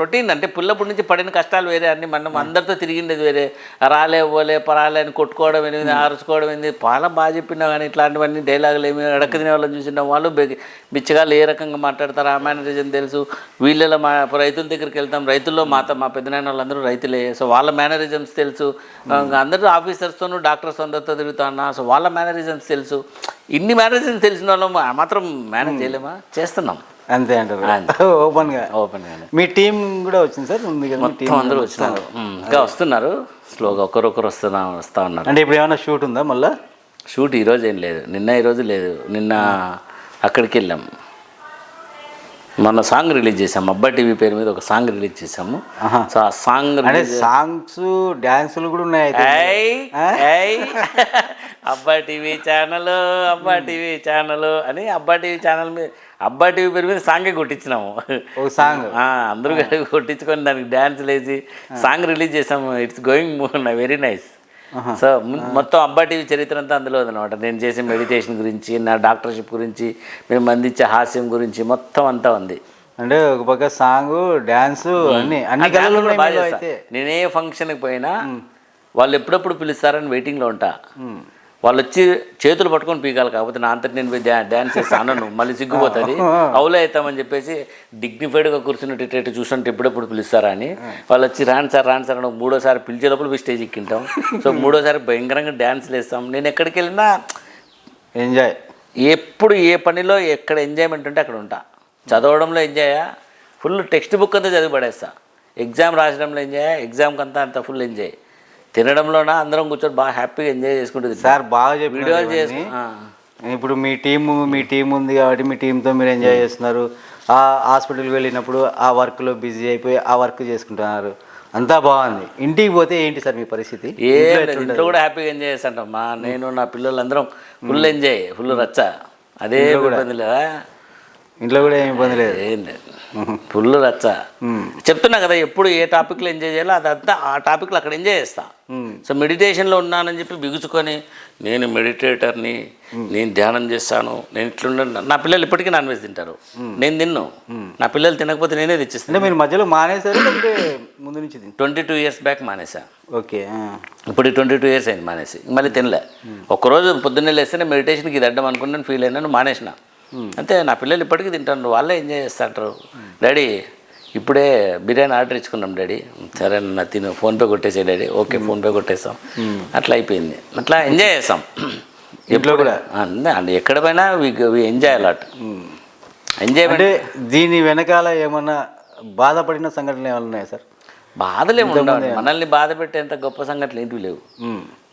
Routine అంటే పుల్లప్పటి నుంచి పడిన కష్టాలు వేరే అన్ని మనం అందరితో తిరిగిండేది వేరే రాలే పోలే పరాలే అని కొట్టుకోవడం ఏంది ఆరుచుకోవడం ఏంది చాలా బాగా చెప్పినా కానీ ఇట్లాంటివన్నీ డైలాగులు ఏమి అడక్క తినే వాళ్ళని చూసిన వాళ్ళు బిచ్చగాళ్ళు ఏ రకంగా మాట్లాడతారు ఆ మేనరిజం తెలుసు. వీళ్ళలో మా రైతుల దగ్గరికి వెళ్తాం, రైతుల్లో మా పెద్దనాయన వాళ్ళందరూ రైతులే, సో వాళ్ళ మేనరిజమ్స్ తెలుసు. అందరూ ఆఫీసర్స్తోనూ డాక్టర్స్ అందరితో తిరుగుతా ఉన్నా, సో వాళ్ళ మేనరిజమ్స్ తెలుసు. ఇన్ని మేనరిజమ్స్ తెలిసిన వాళ్ళం మాత్రం మేనేజ్ చేయలేమా? చేస్తున్నాం అంతే అంటారు. ఓపెన్గా మీ టీం కూడా వచ్చింది సార్? ఉంది కదా, మొత్తం అందరూ వచ్చినారు, ఇంకా వస్తున్నారు స్లోగా, ఒకరొకరు వస్తూ ఉన్నారు. అంటే ఇప్పుడు ఏమైనా షూట్ ఉందా మళ్ళీ? షూట్ ఈరోజు ఏం లేదు, ఈరోజు లేదు. నిన్న అక్కడికి వెళ్ళాం, మొన్న సాంగ్ రిలీజ్ చేసాము, అబ్బాయి టీవీ పేరు మీద ఒక సాంగ్ రిలీజ్ చేసాము. సో ఆ సాంగ్స్ డ్యాన్సులు కూడా ఉన్నాయి. అబ్బాయి టీవీ ఛానల్ అని అబ్బాయి టీవీ ఛానల్ మీద అబ్బాయి టీవీ పేరు మీద సాంగే కొట్టించినాము. ఒక సాంగ్ అందరూ కొట్టించుకొని దానికి డ్యాన్స్ వేసి సాంగ్ రిలీజ్ చేసాము. It's going very nice. So మొత్తం అబ్బా టీవీ చరిత్ర అంతా అందులో ఉందన్నమాట. నేను చేసే మెడిటేషన్ గురించి, నా డాక్టర్షిప్ గురించి, మేము అందించే హాస్యం గురించి మొత్తం అంతా ఉంది. అంటే ఒక పక్క సాంగ్ డ్యాన్స్ అన్ని బాగా. నేనే ఫంక్షన్కి పోయినా వాళ్ళు ఎప్పుడప్పుడు పిలుస్తారని వెయిటింగ్లో ఉంటా. వాళ్ళు వచ్చి చేతులు పట్టుకొని పీకాలి, కాకపోతే నా అంతటి నేను డ్యాన్స్ చేస్తాను, మళ్ళీ సిగ్గుపోతుంది, అవులే అవుతామని చెప్పేసి డిగ్నిఫైడ్గా కూర్చున్నట్టు చూస్తుంటే ఎప్పుడెప్పుడు పిలుస్తారా అని. వాళ్ళు వచ్చి రాను సార్ అని మూడోసారి పిలిచే లోపల స్టేజ్ ఎక్కింటాం. సో మూడోసారి భయంకరంగా డ్యాన్స్లు వేస్తాం. నేను ఎక్కడికి వెళ్ళినా ఎంజాయ్, ఎప్పుడు ఏ పనిలో ఎక్కడ ఎంజాయ్మెంట్ ఉంటే అక్కడ ఉంటా. చదవడంలో ఎంజాయ్, ఫుల్ టెక్స్ట్ బుక్ అంతా చదివి పడేస్తా. ఎగ్జామ్ రాసడంలో ఎంజాయ్, ఎగ్జామ్కి అంతా ఫుల్ ఎంజాయ్. తినడంలోనా అందరం కూర్చొని బాగా హ్యాపీగా ఎంజాయ్ చేసుకుంటుంది సార్. బాగా చెప్పి వీడియోలు చేసి ఇప్పుడు మీ టీం ఉంది కాబట్టి మీ టీంతో మీరు ఎంజాయ్ చేస్తున్నారు. ఆ హాస్పిటల్కి వెళ్ళినప్పుడు ఆ వర్క్లో బిజీ అయిపోయి ఆ వర్క్ చేసుకుంటున్నారు, అంతా బాగుంది. ఇంటికి పోతే ఏంటి సార్ మీ పరిస్థితి? ఇంట్లో కూడా హ్యాపీగా ఎంజాయ్ చేస్తాంటాం. నేను నా పిల్లలందరం ఫుల్ ఎంజాయ్, ఫుల్ రచ్చ. అదే ఇబ్బంది లేదా? ఇంట్లో కూడా ఏం ఇబ్బంది లేదు, ఏం లేదు, ఫుల్ రచ్చ. చెప్తున్నా కదా, ఎప్పుడు ఏ టాపిక్లో ఎంజాయ్ చేయాలో అదంతా ఆ టాపిక్లో అక్కడ ఎంజాయ్ చేస్తా. సో మెడిటేషన్లో ఉన్నానని చెప్పి బిగుచుకొని నేను మెడిటేటర్ని, నేను ధ్యానం చేస్తాను, నేను ఇట్లుండ. నా పిల్లలు ఇప్పటికీ నాన్ వెజ్ తింటారు, నేను తిన్ను. నా పిల్లలు తినకపోతే నేనే తెచ్చిస్తాను. మీరు మధ్యలో మానేశారు ముందు నుంచి? 22 years బ్యాక్ మానేసా. ఓకే, ఇప్పుడు 22 years అయింది మానేసి. మళ్ళీ తినలే. ఒక్కరోజు పొద్దున్నే లేస్తేనే మెడిటేషన్కి ఇది అడ్డం అనుకున్నాను, ఫీల్ అయినాను, మానేసిన. అంతే. నా పిల్లలు ఇప్పటికీ తింటారు, వాళ్ళే ఎంజాయ్ చేస్తుంటారు. డాడీ ఇప్పుడే బిర్యానీ ఆర్డర్ ఇచ్చుకున్నాం డాడీ, సరే నా తిను, ఫోన్పే కొట్టేసే డాడీ. Okay, PhonePe కొట్టేస్తాం. అట్లా అయిపోయింది. అట్లా ఎంజాయ్ చేస్తాం ఎప్పుడు కూడా. అంటే ఎక్కడ పోయినా ఎంజాయ్ అలాట్. ఎంజాయ్ అంటే దీని వెనకాల ఏమన్నా బాధపడిన సంఘటనలు ఏమైనా ఉన్నాయా సార్? బాధలే ఉండవు, మనల్ని బాధ పెట్టేంత గొప్ప సంఘటనలు ఏంటివి లేవు.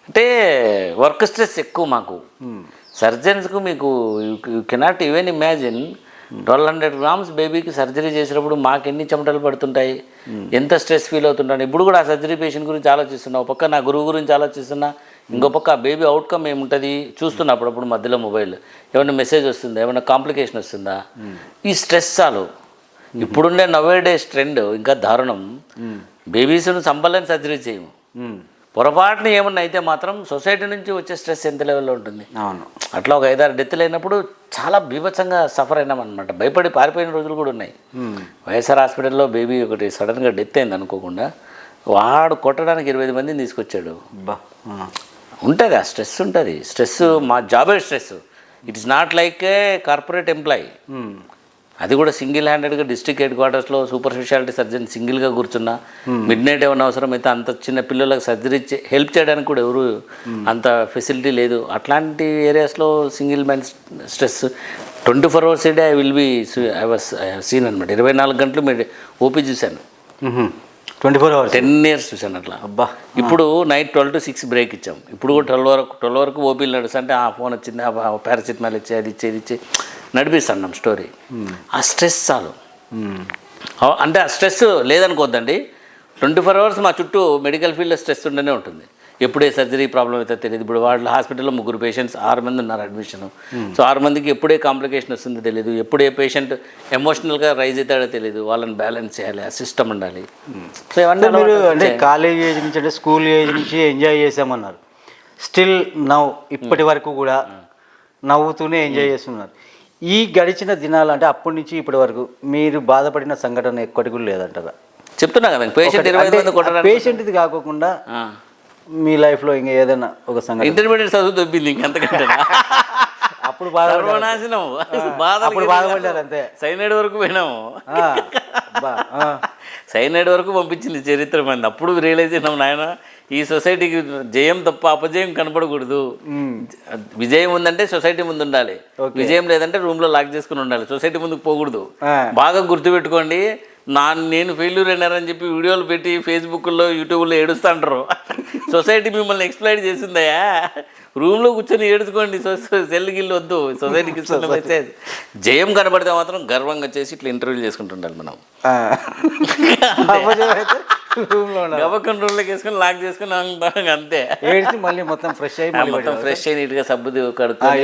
అంటే వర్క్ స్ట్రెస్ ఎక్కువ మాకు. సర్జన్స్కు మీకు you cannot even imagine 1200 grams బేబీకి సర్జరీ చేసినప్పుడు మాకు ఎన్ని చెమటలు పడుతుంటాయి, ఎంత స్ట్రెస్ ఫీల్ అవుతుంటాను. ఇప్పుడు కూడా ఆ సర్జరీ పేషెంట్ గురించి ఆలోచిస్తున్నా, ఒక పక్క నా గురువు గురించి ఆలోచిస్తున్నా, ఇంకో పక్క ఆ బేబీ అవుట్కమ్ ఏముంటుంది చూస్తున్నా. అప్పుడప్పుడు మధ్యలో మొబైల్ ఏమైనా మెసేజ్ వస్తుందా, ఏమైనా కాంప్లికేషన్ వస్తుందా, ఈ స్ట్రెస్ చాలు. ఇప్పుడుండే నవేడేస్ ట్రెండ్ ఇంకా దారుణం. బేబీస్ను చంపాలని సర్జరీ చేయము, పొరపాటున ఏమన్నా అయితే మాత్రం సొసైటీ నుంచి వచ్చే స్ట్రెస్ ఎంత లెవెల్లో ఉంటుంది. అవును, అట్లా ఒక 5-6 డెత్లు అయినప్పుడు చాలా బీభత్సంగా సఫర్ అయినాం అనమాట. భయపడి పారిపోయిన రోజులు కూడా ఉన్నాయి. వైఎస్ఆర్ హాస్పిటల్లో బేబీ ఒకటి సడన్గా డెత్ అయింది అనుకోకుండా, వాడు కొట్టడానికి 25 మందిని తీసుకొచ్చాడు. ఉంటుంది ఆ స్ట్రెస్, ఉంటుంది స్ట్రెస్. మా జాబే stress. It is not like A corporate employee. అది కూడా సింగిల్ హ్యాండెడ్గా డిస్ట్రిక్ట్ హెడ్ క్వార్టర్స్లో సూపర్ స్పెషాలిటీ సర్జన్ సింగిల్గా కూర్చున్నా, మిడ్ నైట్ ఏమైనా అవసరం అయితే అంత చిన్న పిల్లలకు సర్జరీ హెల్ప్ చేయడానికి కూడా ఎవరు అంత ఫెసిలిటీ లేదు. అట్లాంటి ఏరియాస్లో single man stress 24 hours a day I have seen అనమాట. 24 గంటలు మీరు ఓపీ చూశాను, 24 hours 10 years చూశాను అట్లా. అబ్బా. ఇప్పుడు నైట్ 12 to 6 బ్రేక్ ఇచ్చాం. ఇప్పుడు కూడా 12 వరకు ఓపీలు నడుస్తుంటే ఆ ఫోన్ వచ్చింది, పారాసిటమాల్ ఇచ్చి అది ఇచ్చి నడిపిస్తాం స్టోరీ. ఆ స్ట్రెస్ చాలు. అంటే ఆ స్ట్రెస్ లేదనుకోద్దండి, 24 hours మా చుట్టూ మెడికల్ ఫీల్డ్లో స్ట్రెస్ ఉండనే ఉంటుంది. ఎప్పుడే సర్జరీ ప్రాబ్లం అయితే తెలియదు. ఇప్పుడు వాళ్ళ హాస్పిటల్లో 3 పేషెంట్స్, 6 మంది ఉన్నారు అడ్మిషన్. సో 6 మందికి ఎప్పుడే కాంప్లికేషన్ వస్తుందో తెలియదు, ఎప్పుడే పేషెంట్ ఎమోషనల్గా రైజ్ అవుతాడో తెలియదు. వాళ్ళని బ్యాలెన్స్ చేయాలి, ఆ సిస్టమ్ ఉండాలి. సో ఇవన్నీ మీరు అంటే కాలేజ్ ఏజ్ నుంచి అంటే స్కూల్ ఏజ్ నుంచి ఎంజాయ్ చేసామన్నారు. స్టిల్ నవ్వు ఇప్పటి వరకు కూడా నవ్వుతూనే ఎంజాయ్ చేస్తున్నారు. ఈ గడిచిన దినాలు అంటే అప్పటి నుంచి ఇప్పటి వరకు మీరు బాధపడిన సంఘటన ఎక్కడికి కూడా లేదంటారా? చెప్తున్నా కదా పేషెంట్ 20 మంది కొట్టడానికి. పేషెంట్ది కాకుండా మీ లైఫ్లో ఇంకా ఏదైనా ఒక సంగతి ఇంటర్మీడియట్ చదువు దొబ్బింది ఇంకెంతకంటే అప్పుడు బాధ సర్వనాశనం అప్పుడు బాధపడ్డారు అంతే. సైనైడ్ వరకు పోయినాము. సైనైడ్ వరకు పంపించింది చరిత్ర మంది. అప్పుడు రియలైజ్ అయినాం నాయన ఈ సొసైటీకి జయం తప్ప అపజయం కనపడకూడదు. విజయం ఉందంటే సొసైటీ ముందు ఉండాలి, విజయం లేదంటే రూమ్లో లాక్ చేసుకుని ఉండాలి, సొసైటీ ముందుకు పోకూడదు. బాగా గుర్తుపెట్టుకోండి. నేను ఫెయిల్యూర్ అయినారని చెప్పి వీడియోలు పెట్టి ఫేస్బుక్లో యూట్యూబ్లో ఏడుస్తుంటారు. సొసైటీ మిమ్మల్ని ఎక్స్ప్లైట్ చేసిందయా, రూమ్లో కూర్చొని ఏడుచుకోండి, సెల్ గిల్లు వద్దు, సొసైటీకి ఇస్తున్న మెసేజ్. జయం కనబడితే మాత్రం గర్వంగా చేసి ఇట్లా ఇంటర్వ్యూలు చేసుకుంటుండాలి మనం. గబక్కన రూమ్లోకి వేసుకొని లాక్ చేసుకుని అంతే. మళ్ళీ మొత్తం ఫ్రెష్ అయ్యి మొత్తం ఫ్రెష్ అయ్యి నీట్గా సబ్బు కడుక్కొని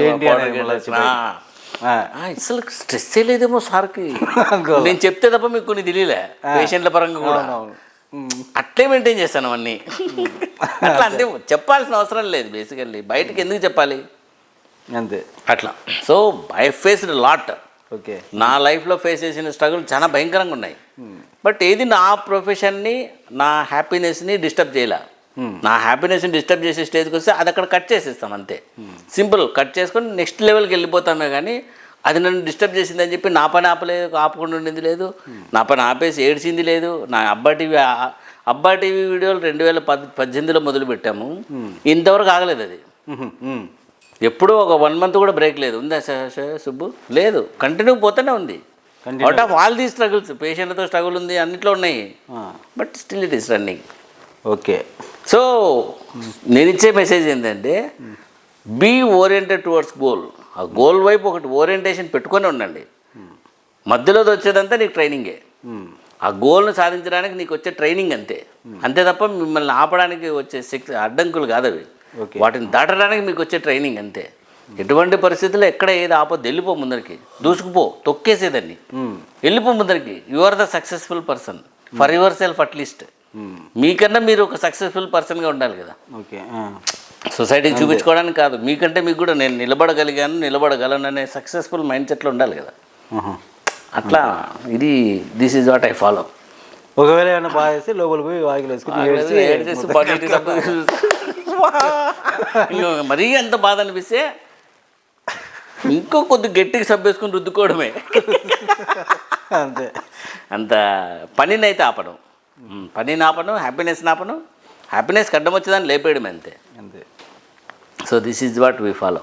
అసలు స్ట్రెస్ లేదేమో సార్కి. నేను చెప్తే తప్ప మీకు కొన్ని తెలియలే పేషెంట్ల పరంగా కూడా. అట్లే మెయింటైన్ చేస్తాను అవన్నీ. అట్లా అంటే చెప్పాల్సిన అవసరం లేదు బేసికల్లీ. బయటకు ఎందుకు చెప్పాలి అంతే అట్లా. So I faced lot. Okay, నా లైఫ్లో ఫేస్ చేసిన స్ట్రగుల్ చాలా భయంకరంగా ఉన్నాయి. బట్ ఏది నా ప్రొఫెషన్ని నా హ్యాపీనెస్ని డిస్టర్బ్ చేయలే. నా హ్యాపీనెస్ని డిస్టర్బ్ చేసే స్టేజ్కి వస్తే అది అక్కడ కట్ చేసేస్తాం అంతే. సింపుల్, కట్ చేసుకొని నెక్స్ట్ లెవెల్కి వెళ్ళిపోతామే. కానీ అది నన్ను డిస్టర్బ్ చేసిందని చెప్పి నా పని ఆపకుండా ఉండింది లేదు, నా పని ఆపేసి ఏడ్చింది లేదు. నా అబ్బా టీవీ వీడియోలు 2018లో మొదలు పెట్టాము, ఇంతవరకు ఆగలేదు అది. ఎప్పుడూ ఒక 1 month కూడా బ్రేక్ లేదు. ఉందా సుబ్బు? లేదు, కంటిన్యూ పోతూనే ఉంది. Out of all the struggles, పేషెంట్లతో స్ట్రగుల్ ఉంది, అన్నిట్లో ఉన్నాయి, but still it is running. Okay, so నేను ఇచ్చే మెసేజ్ ఏంటంటే బీ ఓరియంటెడ్ టువర్డ్స్ గోల్. ఆ గోల్ వైపు ఒకటి ఓరియంటేషన్ పెట్టుకొని ఉండండి. మధ్యలో వచ్చేదంతా నీకు ట్రైనింగే. ఆ గోల్ను సాధించడానికి నీకు వచ్చే ట్రైనింగ్ అంతే. అంతే తప్ప మిమ్మల్ని ఆపడానికి వచ్చే అడ్డంకులు కాదు అవి. వాటిని దాటడానికి మీకు వచ్చే ట్రైనింగ్ అంతే. ఎటువంటి పరిస్థితుల్లో ఎక్కడ ఏది ఆపొద్దు, వెళ్ళిపో ముందరికి, దూసుకుపో, తొక్కేసేదాన్ని, వెళ్ళిపో ముందరికి. You are the successful person for your సెల్ఫ్. అట్లీస్ట్ మీకన్నా మీరు ఒక సక్సెస్ఫుల్ పర్సన్గా ఉండాలి కదా. ఓకే, సొసైటీకి చూపించుకోవడానికి కాదు, మీకంటే మీకు కూడా నేను నిలబడగలను అనే సక్సెస్ఫుల్ మైండ్ సెట్లో ఉండాలి కదా. అట్లా ఇది this is what I follow. ఒకవేళ ఏమైనా బాగా చేస్తే లోపలికి పోయి వాకిలు వేసుకుని మరీ అంత బాధ అనిపిస్తే ఇంకో కొద్ది గట్టిగా సబ్బేసుకుని రుద్దుకోవడమే అంతే. అంత పనిని అయితే ఆపడం, పనిని ఆపడం, హ్యాపీనెస్ని ఆపడం. హ్యాపీనెస్ అడ్డం వచ్చేదాన్ని లేపేయడం అంతే. అంతే. So this is what we follow.